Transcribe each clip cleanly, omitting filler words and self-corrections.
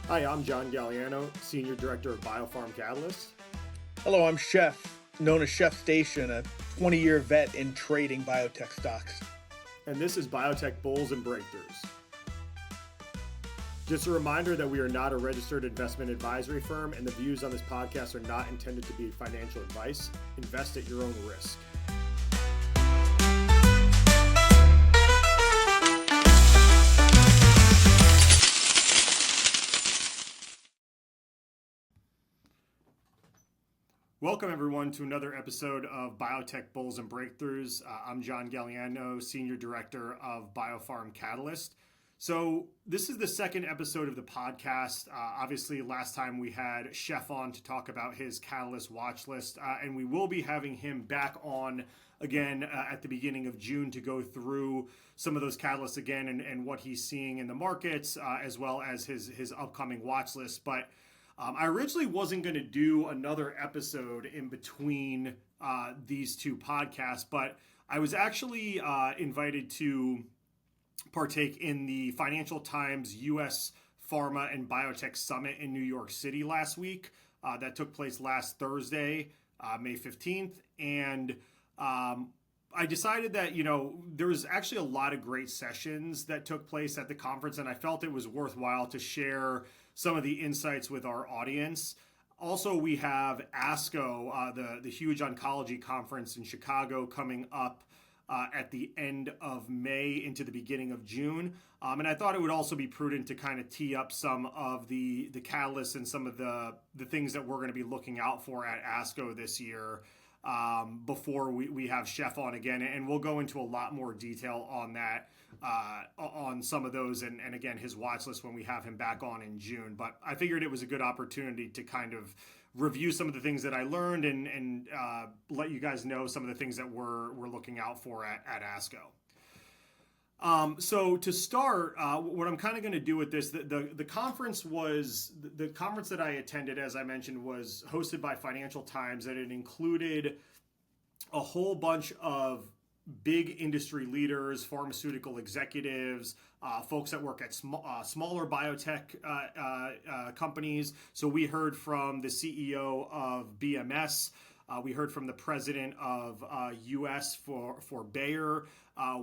Hi, I'm John Gagliano, Senior Director of Biopharm Catalyst. Hello, I'm Chef, known as Chef Station, a 20-year vet in trading biotech stocks. And this is Biotech Bulls Breakthroughs. Just a reminder that we are not a registered investment advisory firm, and the views on this podcast are not intended to be financial advice. Invest at your own risk. Welcome, everyone, to another episode of Biotech Bulls Breakthroughs. I'm John Gagliano, Senior Director of Biopharm Catalyst. So this is the second episode of the podcast. Obviously, last time we had Chef on to talk about his Catalyst watch list, and we will be having him back on again at the beginning of June to go through some of those catalysts again and what he's seeing in the markets, as well as his upcoming watch list. But I originally wasn't going to do another episode in between these two podcasts, but I was actually invited to partake in the Financial Times U.S. Pharma and Biotech Summit in New York City last week. That took place last Thursday, May 15th. And I decided that, there was actually a lot of great sessions that took place at the conference, and I felt it was worthwhile to share some of the insights with our audience. Also, we have ASCO, the huge oncology conference in Chicago, coming up at the end of May into the beginning of June. And I thought it would also be prudent to kind of tee up some of the catalysts and some of the things that we're going to be looking out for at ASCO this year before we have Chef on again. And we'll go into a lot more detail on that, on some of those, and again, his watch list when we have him back on in June. But I figured it was a good opportunity to kind of review some of the things that I learned and let you guys know some of the things that we're looking out for at ASCO. So to start, what I'm kind of going to do with this, the conference that I attended, as I mentioned, was hosted by Financial Times, and it included a whole bunch of big industry leaders, pharmaceutical executives, folks that work at smaller biotech companies. So we heard from the CEO of BMS. We heard from the president of US for Bayer.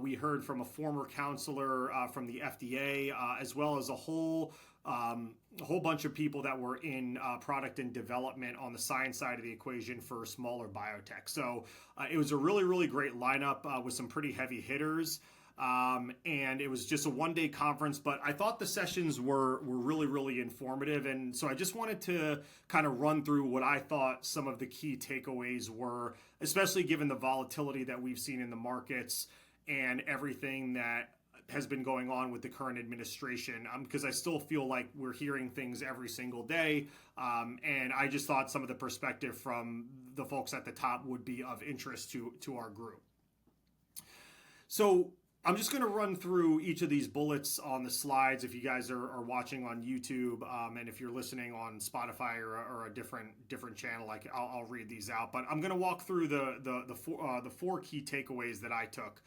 We heard from a former counselor from the FDA, as well as a whole bunch of people that were in product and development on the science side of the equation for smaller biotech. So it was a really, really great lineup with some pretty heavy hitters. And it was just a one-day conference, but I thought the sessions were really, really informative. And so I just wanted to kind of run through what I thought some of the key takeaways were, especially given the volatility that we've seen in the markets and everything that has been going on with the current administration, because I still feel like we're hearing things every single day. And I just thought some of the perspective from the folks at the top would be of interest to our group. So I'm just going to run through each of these bullets on the slides if you guys are watching on YouTube, and if you're listening on Spotify or a different channel, like I'll read these out. But I'm going to walk through the four key takeaways that I took.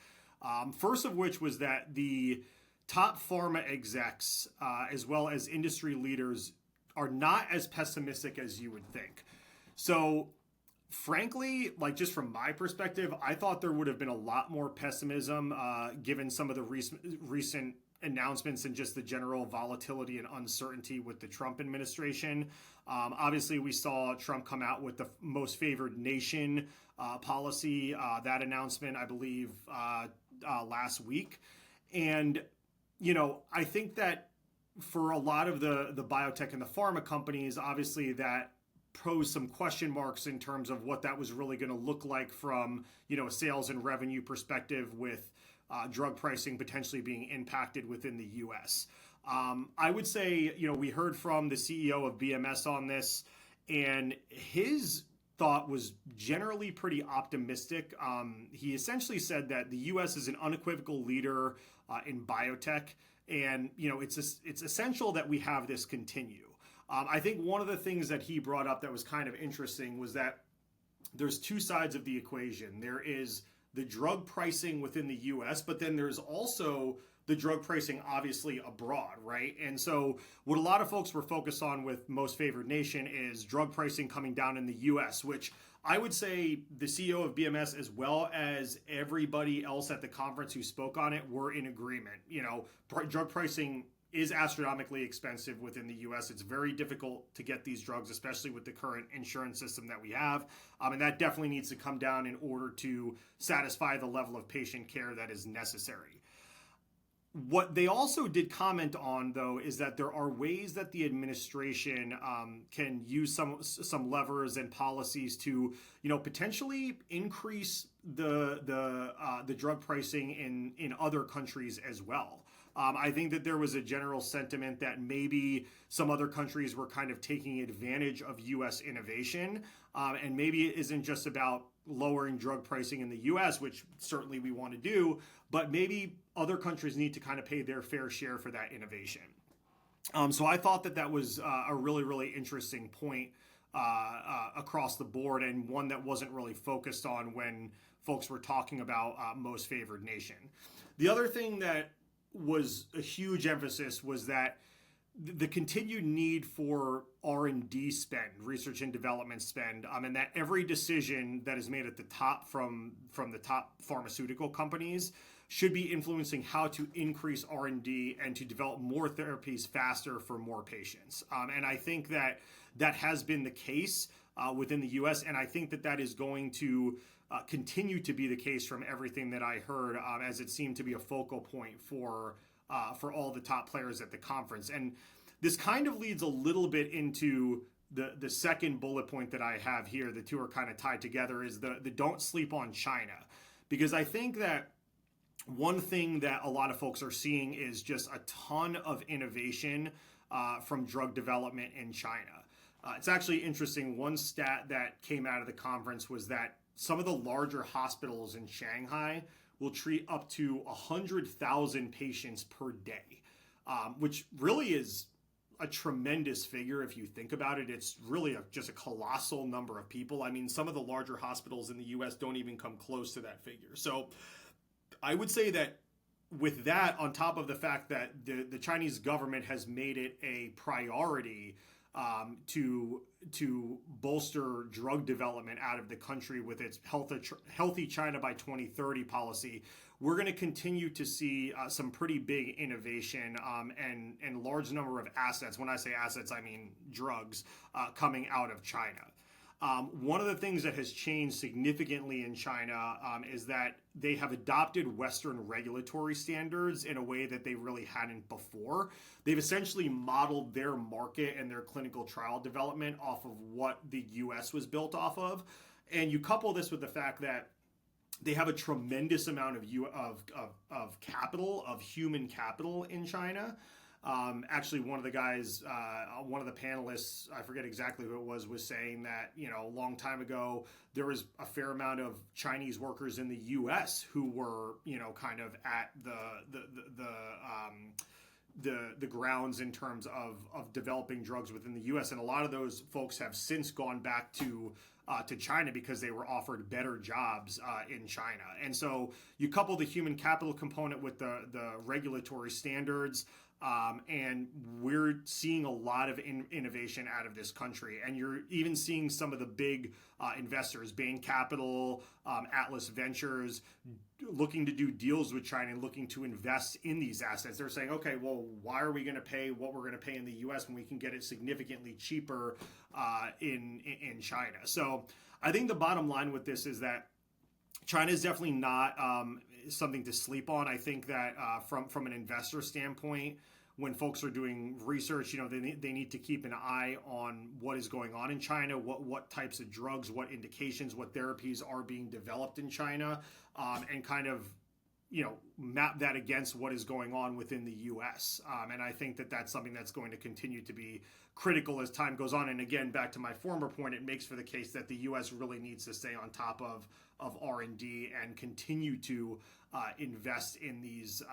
First of which was that the top pharma execs, as well as industry leaders, are not as pessimistic as you would think. So frankly, like just from my perspective, I thought there would have been a lot more pessimism given some of the recent announcements and just the general volatility and uncertainty with the Trump administration. Obviously, we saw Trump come out with the most favored nation policy, that announcement, I believe, last week. And, I think that for a lot of the biotech and the pharma companies, obviously that pose some question marks in terms of what that was really going to look like from, a sales and revenue perspective with drug pricing potentially being impacted within the U.S. I would say, we heard from the CEO of BMS on this, and his thought was generally pretty optimistic. He essentially said that the U.S. is an unequivocal leader in biotech, and it's essential that we have this continue. I think one of the things that he brought up that was kind of interesting was that there's two sides of the equation. There is the drug pricing within the U.S., but then there's also the drug pricing obviously abroad, right? And so what a lot of folks were focused on with most favored nation is drug pricing coming down in the US, which I would say the CEO of BMS, as well as everybody else at the conference who spoke on it, were in agreement. Drug pricing is astronomically expensive within the US. It's very difficult to get these drugs, especially with the current insurance system that we have. And that definitely needs to come down in order to satisfy the level of patient care that is necessary. What they also did comment on, though, is that there are ways that the administration can use some levers and policies to, potentially increase the drug pricing in other countries as well. I think that there was a general sentiment that maybe some other countries were kind of taking advantage of U.S. innovation, and maybe it isn't just about lowering drug pricing in the U.S., which certainly we want to do, but maybe other countries need to kind of pay their fair share for that innovation. So I thought that was a really, really interesting point across the board, and one that wasn't really focused on when folks were talking about most favored nation. The other thing that was a huge emphasis was that the continued need for R&D spend, research and development spend, and that every decision that is made at the top from the top pharmaceutical companies should be influencing how to increase R&D and to develop more therapies faster for more patients. And I think that has been the case within the U.S., and I think that is going to continue to be the case from everything that I heard, as it seemed to be a focal point for all the top players at the conference. And this kind of leads a little bit into the second bullet point that I have here. The two are kind of tied together, is the don't sleep on China. Because I think that one thing that a lot of folks are seeing is just a ton of innovation from drug development in China. It's actually interesting. One stat that came out of the conference was that some of the larger hospitals in Shanghai will treat up to 100,000 patients per day, which really is a tremendous figure if you think about it. It's really just a colossal number of people. I mean, some of the larger hospitals in the U.S. don't even come close to that figure. So I would say that with that, on top of the fact that the Chinese government has made it a priority to bolster drug development out of the country with its Healthy China by 2030 policy, we're going to continue to see some pretty big innovation and large number of assets. When I say assets, I mean drugs coming out of China. One of the things that has changed significantly in China is that they have adopted Western regulatory standards in a way that they really hadn't before. They've essentially modeled their market and their clinical trial development off of what the U.S. was built off of. And you couple this with the fact that they have a tremendous amount of capital, of human capital in China. Actually, one of the guys, one of the panelists, I forget exactly who it was saying that, a long time ago, there was a fair amount of Chinese workers in the U.S. who were, kind of at the grounds in terms of developing drugs within the U.S. And a lot of those folks have since gone back to China because they were offered better jobs in China. And so you couple the human capital component with the regulatory standards, and we're seeing a lot of innovation out of this country. And you're even seeing some of the big investors, Bain Capital, Atlas Ventures, looking to do deals with China and looking to invest in these assets. They're saying, okay, well, why are we going to pay what we're going to pay in the U.S. when we can get it significantly cheaper in China? So I think the bottom line with this is that China is definitely not something to sleep on. I think that from an investor standpoint, when folks are doing research, they need to keep an eye on what is going on in China, what types of drugs, what indications, what therapies are being developed in China, and kind of map that against what is going on within the U.S. And I think that that's something that's going to continue to be critical as time goes on. And again, back to my former point, it makes for the case that the U.S. really needs to stay on top of R&D and continue to invest in these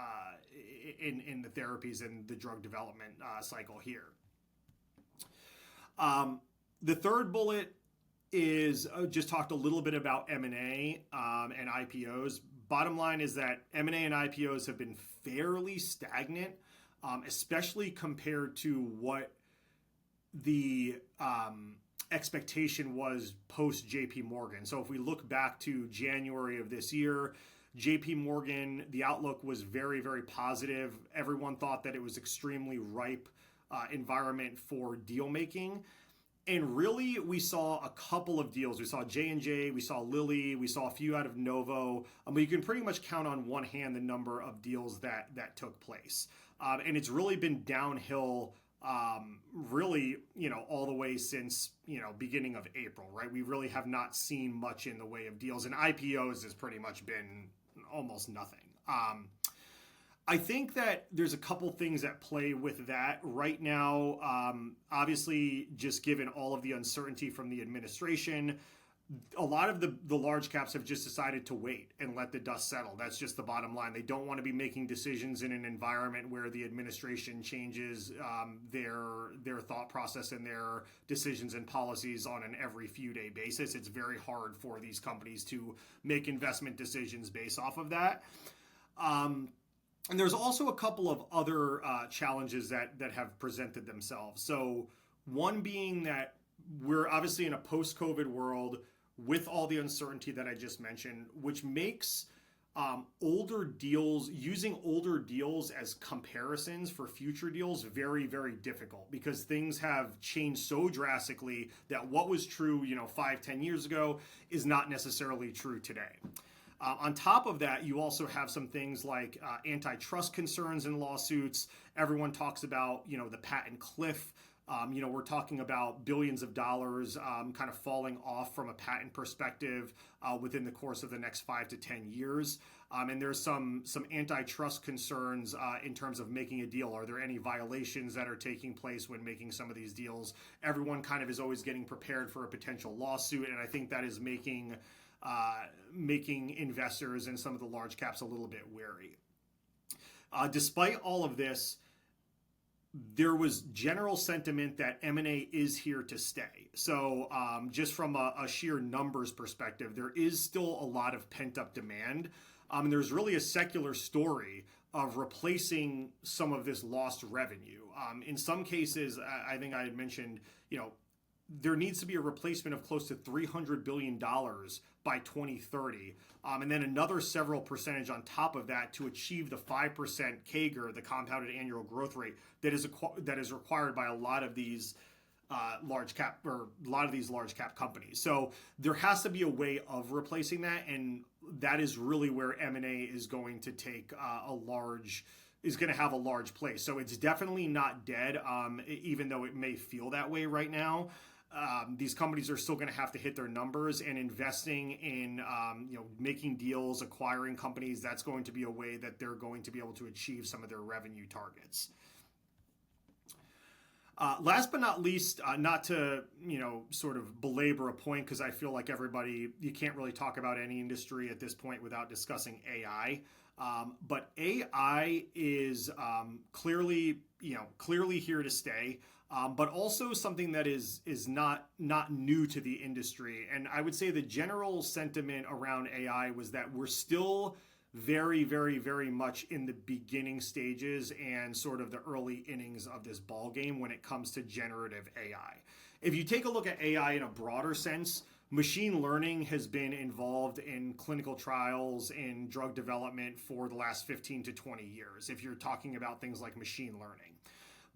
in the therapies and the drug development cycle here. The third bullet is just talked a little bit about M&A and IPOs. Bottom line is that M&A and IPOs have been fairly stagnant, especially compared to what the expectation was post JP Morgan. So if we look back to January of this year, JP Morgan, the outlook was very, very positive. Everyone thought that it was extremely ripe environment for deal making. And really, we saw a couple of deals. We saw J&J, we saw Lilly, we saw a few out of Novo. But you can pretty much count on one hand the number of deals that took place. And it's really been downhill, really, all the way since, beginning of April, right? We really have not seen much in the way of deals. And IPOs has pretty much been almost nothing. I think that there's a couple things at play with that right now. Obviously, just given all of the uncertainty from the administration, a lot of the large caps have just decided to wait and let the dust settle. That's just the bottom line. They don't want to be making decisions in an environment where the administration changes their thought process and their decisions and policies on an every few day basis. It's very hard for these companies to make investment decisions based off of that. And there's also a couple of other challenges that have presented themselves. So one being that we're obviously in a post-COVID world with all the uncertainty that I just mentioned, which makes using older deals as comparisons for future deals very, very difficult, because things have changed so drastically that what was true, 5-10 years ago is not necessarily true today. On top of that, you also have some things like antitrust concerns and lawsuits. Everyone talks about, the patent cliff. We're talking about billions of dollars kind of falling off from a patent perspective within the course of the next 5 to 10 years. And there's some antitrust concerns in terms of making a deal. Are there any violations that are taking place when making some of these deals? Everyone kind of is always getting prepared for a potential lawsuit, and I think that is making investors and some of the large caps a little bit wary. Despite all of this, there was general sentiment that M&A is here to stay. So just from a sheer numbers perspective, there is still a lot of pent-up demand. And there's really a secular story of replacing some of this lost revenue. In some cases, I think I had mentioned, there needs to be a replacement of close to $300 billion by 2030. And then another several percentage on top of that to achieve the 5% CAGR, the compounded annual growth rate that is required by a lot of these large cap companies. So there has to be a way of replacing that, and that is really where M&A is going to take is going to have a large place. So it's definitely not dead, even though it may feel that way right now. These companies are still going to have to hit their numbers, and investing in making deals, acquiring companies, that's going to be a way that they're going to be able to achieve some of their revenue targets. Last but not least, not to sort of belabor a point, because I feel like you can't really talk about any industry at this point without discussing AI. But AI is clearly here to stay. But also something that is not new to the industry. And I would say the general sentiment around AI was that we're still very, very, very much in the beginning stages and sort of the early innings of this ball game when it comes to generative AI. If you take a look at AI in a broader sense, machine learning has been involved in clinical trials and drug development for the last 15 to 20 years, if you're talking about things like machine learning.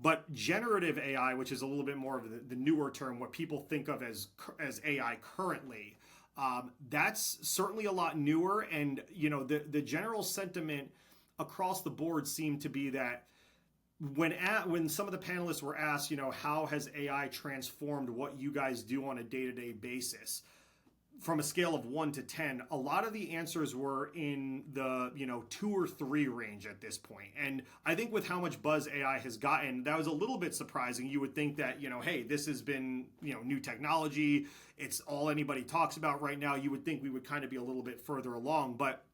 But generative AI, which is a little bit more of the newer term, what people think of as AI currently, that's certainly a lot newer. And the general sentiment across the board seemed to be that when some of the panelists were asked, how has AI transformed what you guys do on a day-to-day basis, from a scale of 1 to 10, a lot of the answers were in the 2 or 3 range at this point. And I think with how much buzz AI has gotten, that was a little bit surprising. You would think that hey, this has been new technology. It's all anybody talks about right now. You would think we would kind of be a little bit further along, but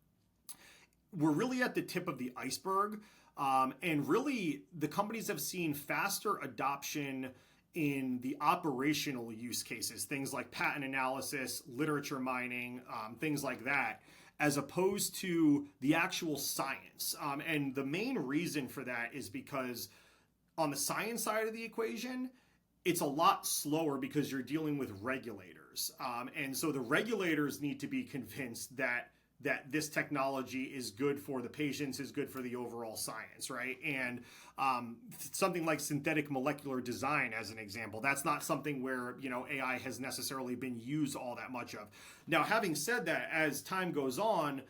we're really at the tip of the iceberg. And really, the companies have seen faster adoption in the operational use cases, things like patent analysis, literature mining, things like that, as opposed to the actual science. And the main reason for that is because on the science side of the equation, it's a lot slower because you're dealing with regulators. And so the regulators need to be convinced that this technology is good for the patients, is good for the overall science, right? And something like synthetic molecular design, as an example, that's not something where, AI has necessarily been used all that much of. Now, having said that, as time goes on,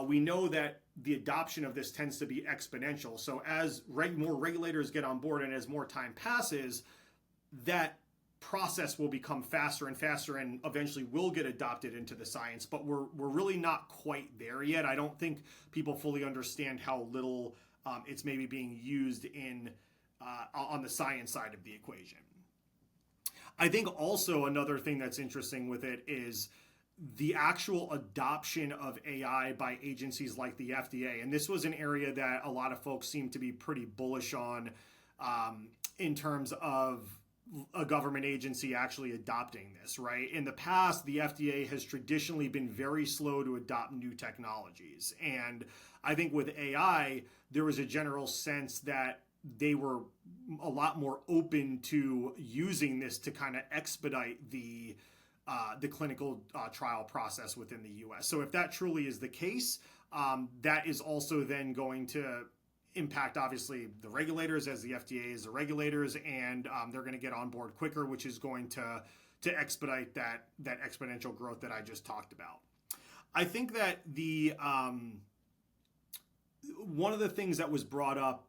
we know that the adoption of this tends to be exponential. So as more regulators get on board and as more time passes, that process will become faster and faster and eventually will get adopted into the science, but we're really not quite there yet. I don't think people fully understand how little it's maybe being used in on the science side of the equation. I think also another thing that's interesting with it is the actual adoption of AI by agencies like the FDA. And this was an area that a lot of folks seem to be pretty bullish on in terms of a government agency actually adopting this, right? In the past, the FDA has traditionally been very slow to adopt new technologies. And I think with AI, there was a general sense that they were a lot more open to using this to kind of expedite the clinical trial process within the US. So if that truly is the case, that is also then going to impact, obviously, the regulators, as the FDA is the regulators, and they're going to get on board quicker, which is going to expedite that exponential growth that I just talked about. I think that the one of the things that was brought up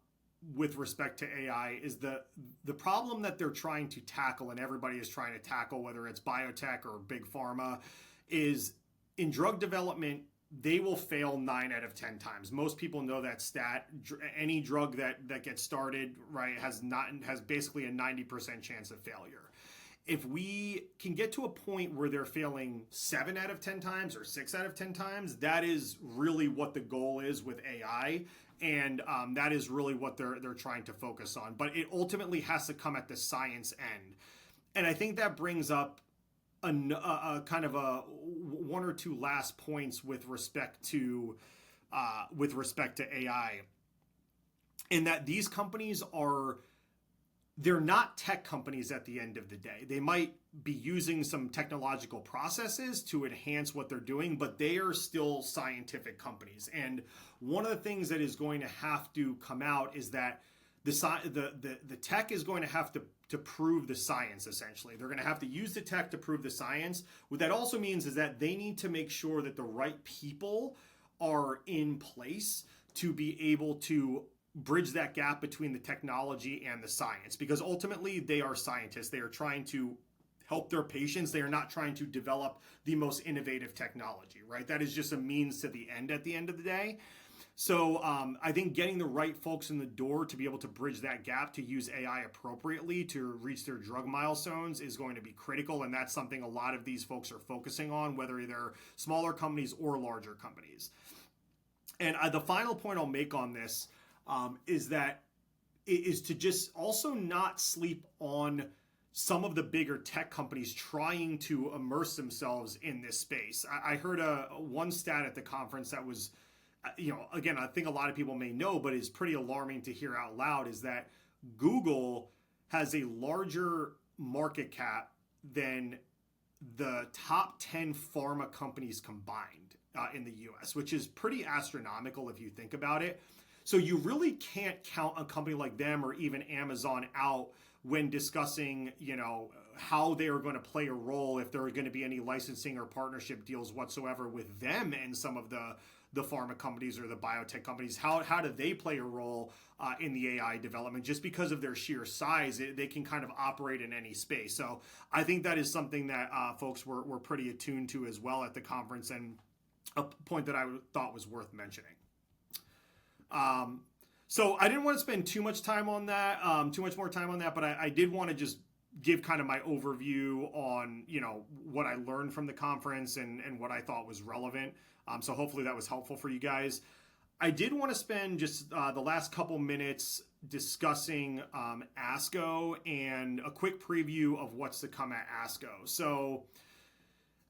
with respect to AI is the problem that they're trying to tackle, and everybody is trying to tackle, whether it's biotech or big pharma, is in drug development, they will fail 9 out of 10 times. Most people know that stat. Any drug that gets started, right, has basically a 90% chance of failure. If we can get to a point where they're failing 7 out of 10 times or 6 out of 10 times, that is really what the goal is with AI. And that is really what they're trying to focus on. But it ultimately has to come at the science end. And I think that brings up a kind of a one or two last points with respect to AI, in that these companies they're not tech companies at the end of the day. They might be using some technological processes to enhance what they're doing, but they are still scientific companies. And one of the things that is going to have to come out is that the tech is going to have to prove the science, essentially. They're going to have to use the tech to prove the science. What that also means is that they need to make sure that the right people are in place to be able to bridge that gap between the technology and the science, because ultimately they are scientists. They are trying to help their patients. They are not trying to develop the most innovative technology, right? That is just a means to the end at the end of the day. So I think getting the right folks in the door to be able to bridge that gap to use AI appropriately to reach their drug milestones is going to be critical. And that's something a lot of these folks are focusing on, whether they're smaller companies or larger companies. And the final point I'll make on this is to just also not sleep on some of the bigger tech companies trying to immerse themselves in this space. I heard one stat at the conference that was, again, I think a lot of people may know, but is pretty alarming to hear out loud, is that Google has a larger market cap than the top 10 pharma companies combined in the US, which is pretty astronomical if you think about it. So you really can't count a company like them or even Amazon out when discussing, how they are going to play a role, if there are going to be any licensing or partnership deals whatsoever with them and some of the pharma companies or the biotech companies. How do they play a role in the AI development? Just because of their sheer size, they can kind of operate in any space. So I think that is something that folks were pretty attuned to as well at the conference, and a point that I thought was worth mentioning. So I didn't want to spend too much time on that, too much more time on that, but I did want to just give kind of my overview on, what I learned from the conference and what I thought was relevant. So hopefully that was helpful for you guys. I did want to spend just the last couple minutes discussing ASCO and a quick preview of what's to come at ASCO. So,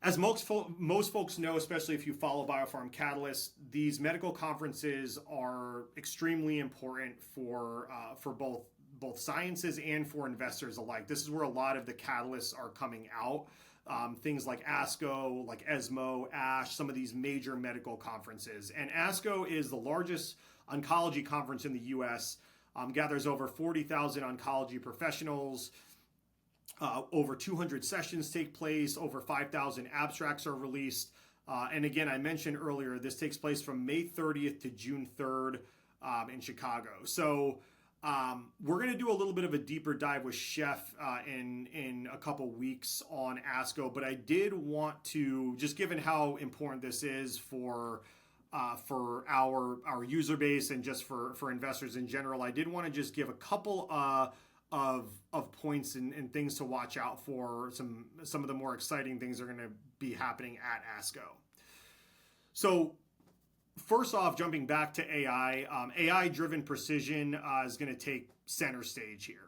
as most folks know, especially if you follow Biopharm Catalyst, these medical conferences are extremely important for both sciences and for investors alike. This is where a lot of the catalysts are coming out. Things like ASCO, like ESMO, ASH, some of these major medical conferences. And ASCO is the largest oncology conference in the U.S., gathers over 40,000 oncology professionals. Over 200 sessions take place, over 5,000 abstracts are released. And again, I mentioned earlier, this takes place from May 30th to June 3rd in Chicago. So we're going to do a little bit of a deeper dive with Chef in a couple weeks on ASCO, but I did want to, just given how important this is for our user base and just for investors in general, I did want to just give a couple of points and things to watch out for. Some of the more exciting things are going to be happening at ASCO. So first off, jumping back to AI, AI-driven precision is going to take center stage here.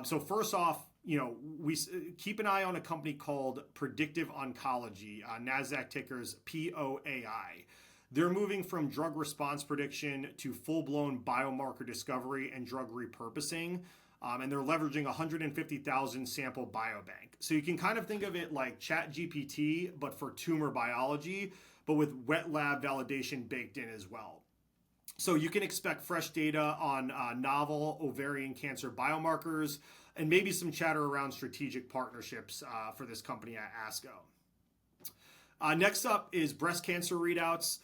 So first off, we keep an eye on a company called Predictive Oncology, NASDAQ tickers POAI. They're moving from drug response prediction to full-blown biomarker discovery and drug repurposing. And they're leveraging 150,000 sample biobank. So you can kind of think of it like ChatGPT, but for tumor biology, but with wet lab validation baked in as well. So you can expect fresh data on novel ovarian cancer biomarkers and maybe some chatter around strategic partnerships for this company at ASCO. Next up is breast cancer readouts.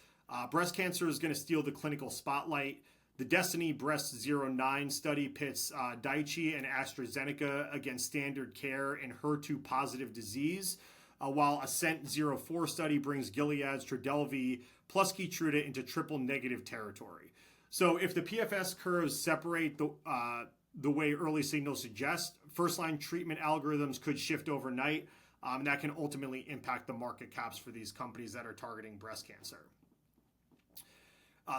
Breast cancer is going to steal the clinical spotlight. The Destiny Breast 09 study pits Daiichi and AstraZeneca against standard care in HER2-positive disease, while Ascent 04 study brings Gilead's Trodelvy plus Keytruda into triple-negative territory. So if the PFS curves separate the way early signals suggest, first-line treatment algorithms could shift overnight, and that can ultimately impact the market caps for these companies that are targeting breast cancer.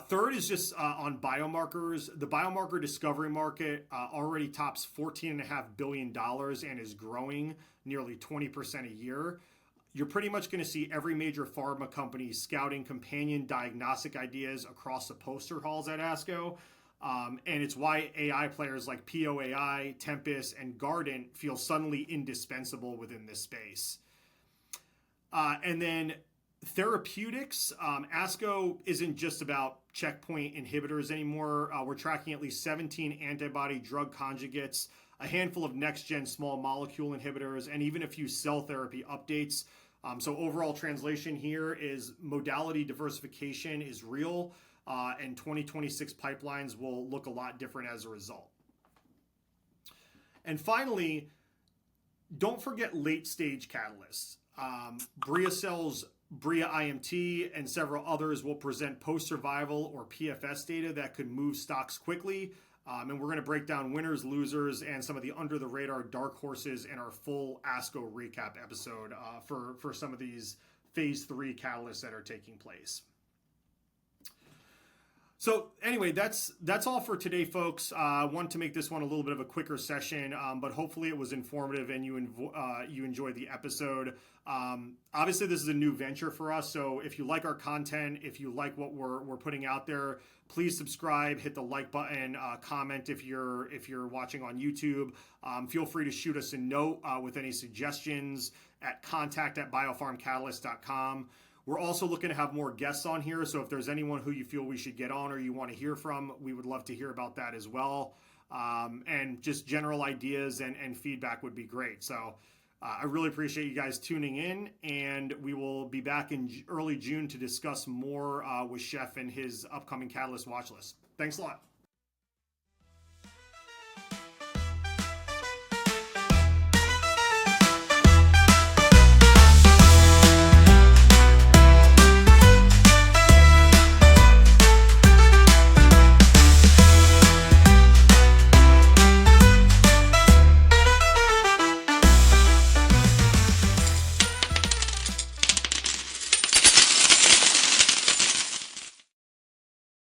Third is just on biomarkers. The biomarker discovery market already tops $14.5 billion and is growing nearly 20% a year. You're pretty much going to see every major pharma company scouting companion diagnostic ideas across the poster halls at ASCO. And it's why AI players like POAI, Tempus, and Guardant feel suddenly indispensable within this space. And then therapeutics, ASCO isn't just about checkpoint inhibitors anymore. We're tracking at least 17 antibody drug conjugates, a handful of next-gen small molecule inhibitors, and even a few cell therapy updates. So overall translation here is modality diversification is real, and 2026 pipelines will look a lot different as a result. And finally, don't forget late-stage catalysts. BriaCell's Bria IMT and several others will present post-survival or PFS data that could move stocks quickly. And we're going to break down winners, losers, and some of the under-the-radar dark horses in our full ASCO recap episode for some of these phase 3 catalysts that are taking place. So anyway, that's all for today, folks. I want to make this one a little bit of a quicker session, but hopefully it was informative and you enjoyed the episode. Obviously, this is a new venture for us, so if you like our content, if you like what we're putting out there, please subscribe, hit the like button, comment if you're watching on YouTube. Feel free to shoot us a note with any suggestions at contact@biofarmcatalyst.com. We're also looking to have more guests on here, so if there's anyone who you feel we should get on or you want to hear from, we would love to hear about that as well. And just general ideas and feedback would be great. So I really appreciate you guys tuning in, and we will be back in early June to discuss more with Chef and his upcoming Catalyst watch list. Thanks a lot.